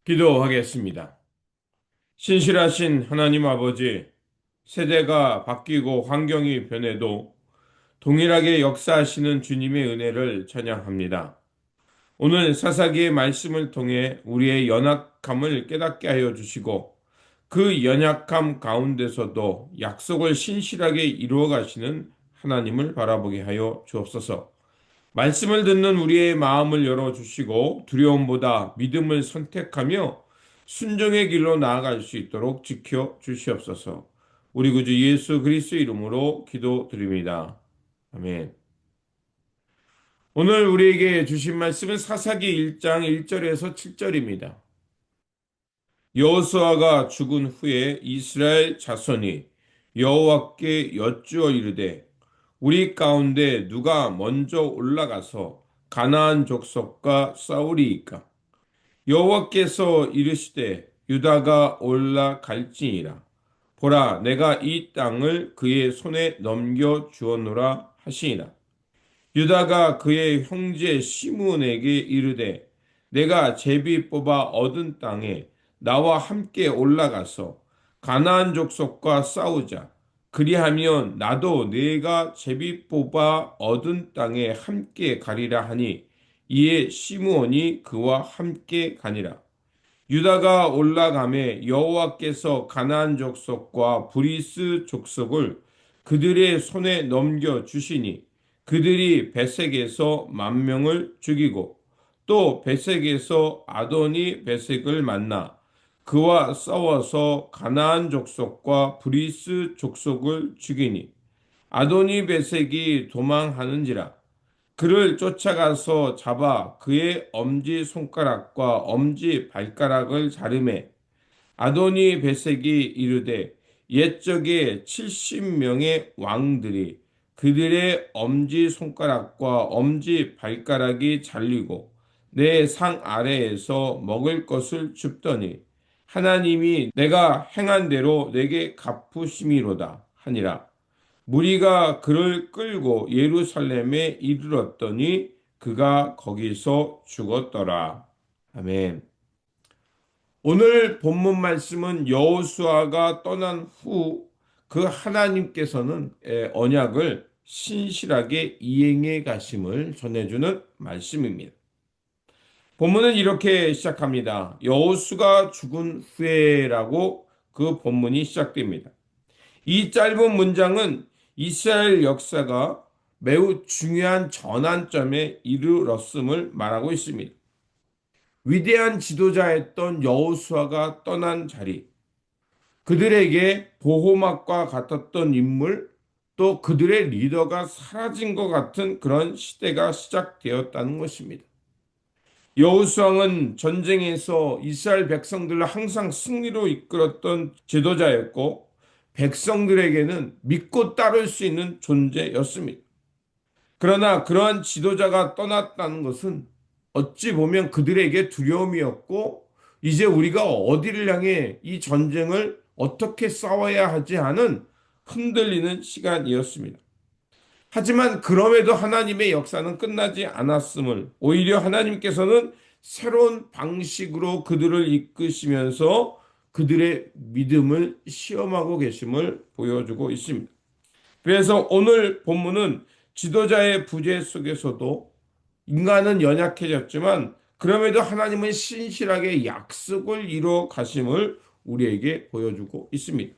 기도하겠습니다. 신실하신 하나님 아버지, 세대가 바뀌고 환경이 변해도 동일하게 역사하시는 주님의 은혜를 찬양합니다. 오늘 사사기의 말씀을 통해 우리의 연약함을 깨닫게 하여 주시고 그 연약함 가운데서도 약속을 신실하게 이루어 가시는 하나님을 바라보게 하여 주옵소서. 말씀을 듣는 우리의 마음을 열어주시고 두려움보다 믿음을 선택하며 순종의 길로 나아갈 수 있도록 지켜 주시옵소서. 우리 구주 예수 그리스도 이름으로 기도드립니다. 아멘. 오늘 우리에게 주신 말씀은 사사기 1장 1절에서 7절입니다. 여호수아가 죽은 후에 이스라엘 자손이 여호와께 여쭈어 이르되 우리 가운데 누가 먼저 올라가서 가나안 족속과 싸우리이까? 여호와께서 이르시되 유다가 올라갈지니라. 보라, 내가 이 땅을 그의 손에 넘겨 주었노라 하시니라. 유다가 그의 형제 시므온에게 이르되 내가 제비 뽑아 얻은 땅에 나와 함께 올라가서 가나안 족속과 싸우자. 그리하면 나도 내가 제비 뽑아 얻은 땅에 함께 가리라 하니 이에 시므온이 그와 함께 가니라. 유다가 올라가매 여호와께서 가나안 족속과 브리스 족속을 그들의 손에 넘겨 주시니 그들이 베색에서 10,000명을 죽이고 또 베색에서 아도니 베색을 만나 그와 싸워서 가나안 족속과 브리스 족속을 죽이니 아도니 베색이 도망하는지라. 그를 쫓아가서 잡아 그의 엄지 손가락과 엄지 발가락을 자르매 아도니 베색이 이르되 옛적에 70명의 왕들이 그들의 엄지 손가락과 엄지 발가락이 잘리고 내 상 아래에서 먹을 것을 줍더니 하나님이 내가 행한 대로 내게 갚으심이로다 하니라. 무리가 그를 끌고 예루살렘에 이르렀더니 그가 거기서 죽었더라. 아멘. 오늘 본문 말씀은 여호수아가 떠난 후 그 하나님께서는 언약을 신실하게 이행해 가심을 전해주는 말씀입니다. 본문은 이렇게 시작합니다. 여호수가 죽은 후에라고 그 본문이 시작됩니다. 이 짧은 문장은 이스라엘 역사가 매우 중요한 전환점에 이르렀음을 말하고 있습니다. 위대한 지도자였던 여호수아가 떠난 자리, 그들에게 보호막과 같았던 인물, 또 그들의 리더가 사라진 것 같은 그런 시대가 시작되었다는 것입니다. 여호수아는 전쟁에서 이스라엘 백성들을 항상 승리로 이끌었던 지도자였고 백성들에게는 믿고 따를 수 있는 존재였습니다. 그러나 그러한 지도자가 떠났다는 것은 어찌 보면 그들에게 두려움이었고 이제 우리가 어디를 향해 이 전쟁을 어떻게 싸워야 하지 하는 흔들리는 시간이었습니다. 하지만 그럼에도 하나님의 역사는 끝나지 않았음을 오히려 하나님께서는 새로운 방식으로 그들을 이끄시면서 그들의 믿음을 시험하고 계심을 보여주고 있습니다. 그래서 오늘 본문은 지도자의 부재 속에서도 인간은 연약해졌지만 그럼에도 하나님은 신실하게 약속을 이루어 가심을 우리에게 보여주고 있습니다.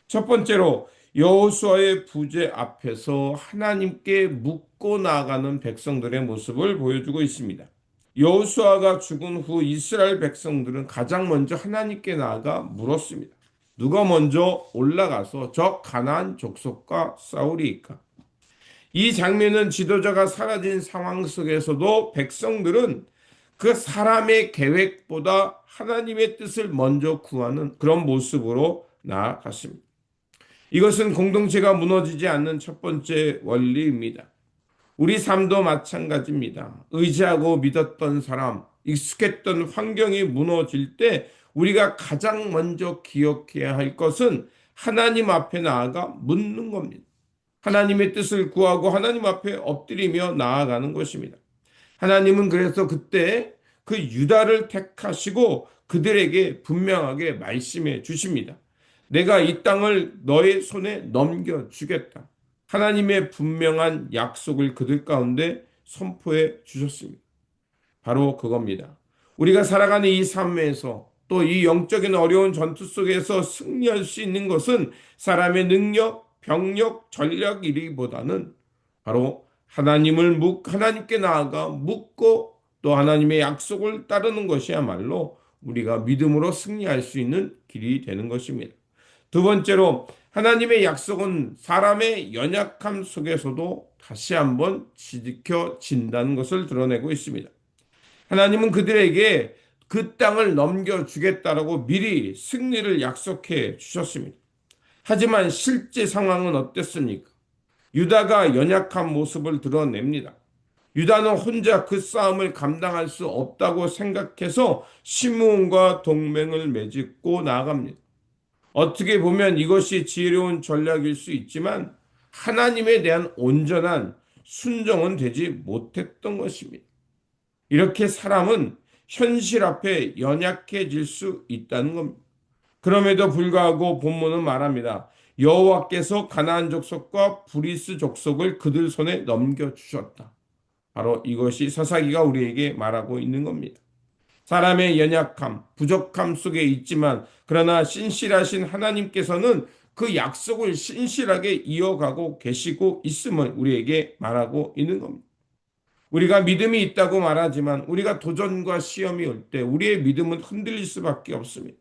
첫 번째로 여호수아의 부재 앞에서 하나님께 묻고 나아가는 백성들의 모습을 보여주고 있습니다. 여호수아가 죽은 후 이스라엘 백성들은 가장 먼저 하나님께 나아가 물었습니다. 누가 먼저 올라가서 저 가나안 족속과 싸우리이까? 이 장면은 지도자가 사라진 상황 속에서도 백성들은 그 사람의 계획보다 하나님의 뜻을 먼저 구하는 그런 모습으로 나아갔습니다. 이것은 공동체가 무너지지 않는 첫 번째 원리입니다. 우리 삶도 마찬가지입니다. 의지하고 믿었던 사람, 익숙했던 환경이 무너질 때 우리가 가장 먼저 기억해야 할 것은 하나님 앞에 나아가 묻는 겁니다. 하나님의 뜻을 구하고 하나님 앞에 엎드리며 나아가는 것입니다. 하나님은 그래서 그때 그 유다를 택하시고 그들에게 분명하게 말씀해 주십니다. 내가 이 땅을 너의 손에 넘겨주겠다. 하나님의 분명한 약속을 그들 가운데 선포해 주셨습니다. 바로 그겁니다. 우리가 살아가는 이 삶에서 또 이 영적인 어려운 전투 속에서 승리할 수 있는 것은 사람의 능력, 병력, 전략이기보다는 바로 하나님께 나아가 묻고 또 하나님의 약속을 따르는 것이야말로 우리가 믿음으로 승리할 수 있는 길이 되는 것입니다. 두 번째로 하나님의 약속은 사람의 연약함 속에서도 다시 한번 지켜진다는 것을 드러내고 있습니다. 하나님은 그들에게 그 땅을 넘겨주겠다라고 미리 승리를 약속해 주셨습니다. 하지만 실제 상황은 어땠습니까? 유다가 연약한 모습을 드러냅니다. 유다는 혼자 그 싸움을 감당할 수 없다고 생각해서 시므온과 동맹을 맺고 나아갑니다. 어떻게 보면 이것이 지혜로운 전략일 수 있지만 하나님에 대한 온전한 순종은 되지 못했던 것입니다. 이렇게 사람은 현실 앞에 연약해질 수 있다는 겁니다. 그럼에도 불구하고 본문은 말합니다. 여호와께서 가나안 족속과 브리스 족속을 그들 손에 넘겨주셨다. 바로 이것이 사사기가 우리에게 말하고 있는 겁니다. 사람의 연약함, 부족함 속에 있지만 그러나 신실하신 하나님께서는 그 약속을 신실하게 이어가고 계시고 있음을 우리에게 말하고 있는 겁니다. 우리가 믿음이 있다고 말하지만 우리가 도전과 시험이 올 때 우리의 믿음은 흔들릴 수밖에 없습니다.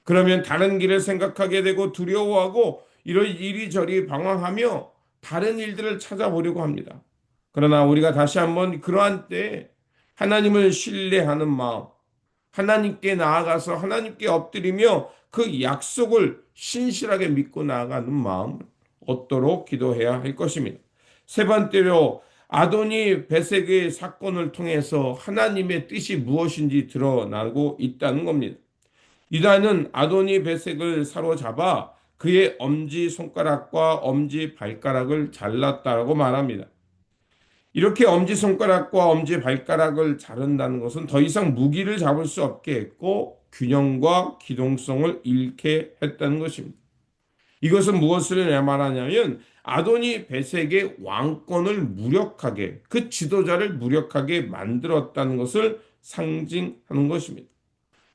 그러면 다른 길을 생각하게 되고 두려워하고 이리저리 방황하며 다른 일들을 찾아보려고 합니다. 그러나 우리가 다시 한번 그러한 때에 하나님을 신뢰하는 마음, 하나님께 나아가서 하나님께 엎드리며 그 약속을 신실하게 믿고 나아가는 마음을 얻도록 기도해야 할 것입니다. 세 번째로 아도니 베섹의 사건을 통해서 하나님의 뜻이 무엇인지 드러나고 있다는 겁니다. 유다는 아도니 베섹을 사로잡아 그의 엄지 손가락과 엄지 발가락을 잘랐다고 말합니다. 이렇게 엄지손가락과 엄지발가락을 자른다는 것은 더 이상 무기를 잡을 수 없게 했고 균형과 기동성을 잃게 했다는 것입니다. 이것은 무엇을 말하냐면 아도니 베섹의 왕권을 무력하게 그 지도자를 무력하게 만들었다는 것을 상징하는 것입니다.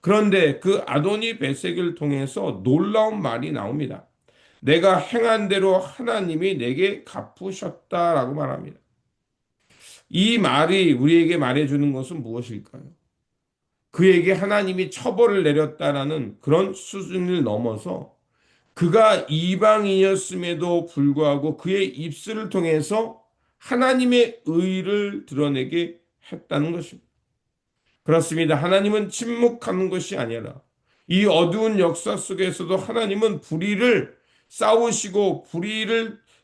그런데 그 아도니 베섹을 통해서 놀라운 말이 나옵니다. 내가 행한 대로 하나님이 내게 갚으셨다라고 말합니다. 이 말이 우리에게 말해주는 것은 무엇일까요? 그에게 하나님이 처벌을 내렸다라는 그런 수준을 넘어서 그가 이방인이었음에도 불구하고 그의 입술을 통해서 하나님의 의를 드러내게 했다는 것입니다. 그렇습니다. 하나님은 침묵하는 것이 아니라 이 어두운 역사 속에서도 하나님은 불의를 싸우시고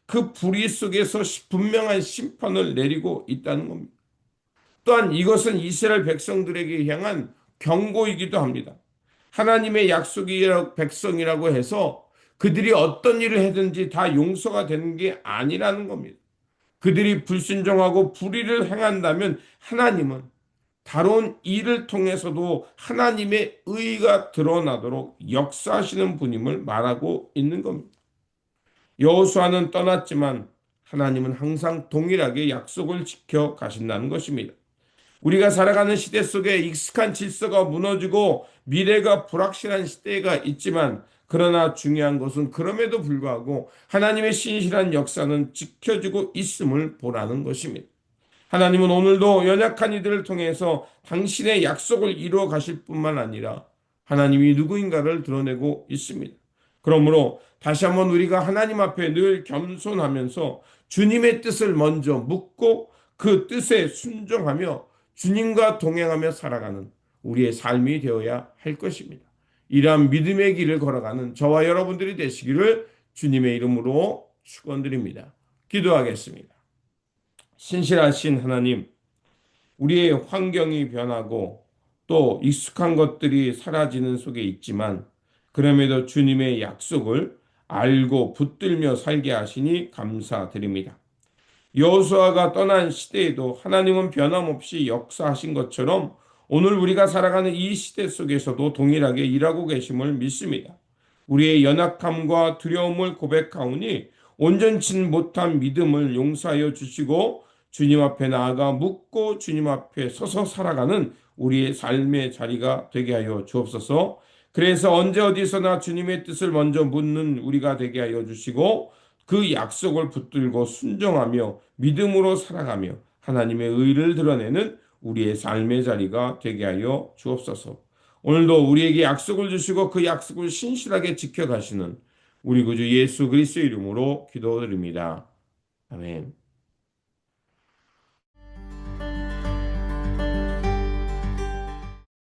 그 불의 속에서 분명한 심판을 내리고 있다는 겁니다. 또한 이것은 이스라엘 백성들에게 향한 경고이기도 합니다. 하나님의 약속이라고 백성이라고 해서 그들이 어떤 일을 하든지 다 용서가 되는 게 아니라는 겁니다. 그들이 불순종하고 불의를 행한다면 하나님은 다른 일을 통해서도 하나님의 의가 드러나도록 역사하시는 분임을 말하고 있는 겁니다. 여호수아는 떠났지만 하나님은 항상 동일하게 약속을 지켜 가신다는 것입니다. 우리가 살아가는 시대 속에 익숙한 질서가 무너지고 미래가 불확실한 시대가 있지만 그러나 중요한 것은 그럼에도 불구하고 하나님의 신실한 역사는 지켜지고 있음을 보라는 것입니다. 하나님은 오늘도 연약한 이들을 통해서 당신의 약속을 이루어 가실 뿐만 아니라 하나님이 누구인가를 드러내고 있습니다. 그러므로 다시 한번 우리가 하나님 앞에 늘 겸손하면서 주님의 뜻을 먼저 묻고 그 뜻에 순종하며 주님과 동행하며 살아가는 우리의 삶이 되어야 할 것입니다. 이러한 믿음의 길을 걸어가는 저와 여러분들이 되시기를 주님의 이름으로 축원드립니다. 기도하겠습니다. 신실하신 하나님, 우리의 환경이 변하고 또 익숙한 것들이 사라지는 속에 있지만 그럼에도 주님의 약속을 알고 붙들며 살게 하시니 감사드립니다. 여호수아가 떠난 시대에도 하나님은 변함없이 역사하신 것처럼 오늘 우리가 살아가는 이 시대 속에서도 동일하게 일하고 계심을 믿습니다. 우리의 연약함과 두려움을 고백하오니 온전치 못한 믿음을 용서하여 주시고 주님 앞에 나아가 묻고 주님 앞에 서서 살아가는 우리의 삶의 자리가 되게 하여 주옵소서. 그래서 언제 어디서나 주님의 뜻을 먼저 묻는 우리가 되게 하여 주시고 그 약속을 붙들고 순종하며 믿음으로 살아가며 하나님의 의를 드러내는 우리의 삶의 자리가 되게 하여 주옵소서. 오늘도 우리에게 약속을 주시고 그 약속을 신실하게 지켜가시는 우리 구주 예수 그리스도의 이름으로 기도드립니다. 아멘.